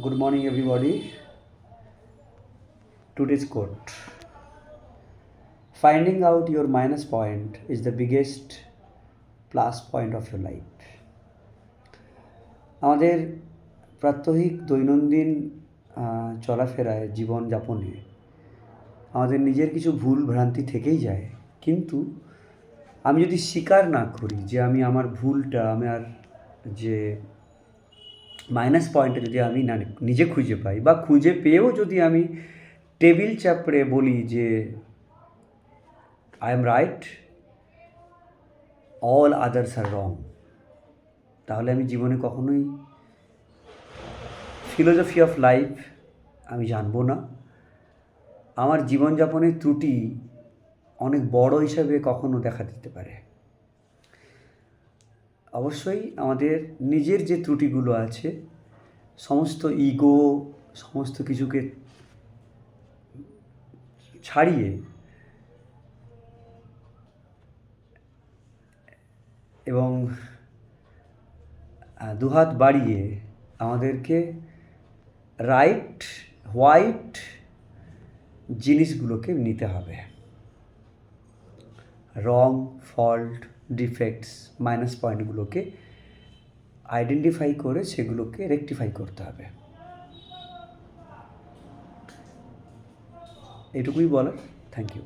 Good morning, everybody. Today's quote: Finding out your minus point is the biggest plus point of your life. আমাদের প্রাত্যহিক দৈনন্দিন চলাফেরায় জীবনযাপনে আমাদের নিজের কিছু ভুল ভ্রান্তি থেকেই যায়, কিন্তু আমি যদি স্বীকার না করি যে আমি আমার ভুলটা, আমার যে মাইনাস পয়েন্টটা যদি আমি না নিজে খুঁজে পাই, বা খুঁজে পেয়েও যদি আমি টেবিল চাপড়ে বলি যে I am right, all others are wrong, তাহলে আমি জীবনে কখনোই ফিলোসফি অফ লাইফ আমি জানবো না। আমার জীবনযাপনের ত্রুটি অনেক বড় হিসাবে কখনো দেখা দিতে পারে। অবশ্যই আমাদের নিজের যে ত্রুটিগুলো আছে, সমস্ত ইগো, সমস্ত কিছুকে ছাড়িয়ে এবং দুহাত বাড়িয়ে আমাদেরকে রাইট হোয়াইট জিনিসগুলোকে নিতে হবে। রং, ফল্ট, ডিফেক্টস, মাইনাস পয়েন্টগুলোকে আইডেন্টিফাই করে সেগুলোকে রেকটিফাই করতে হবে। এটুকুই বলার। Thank you.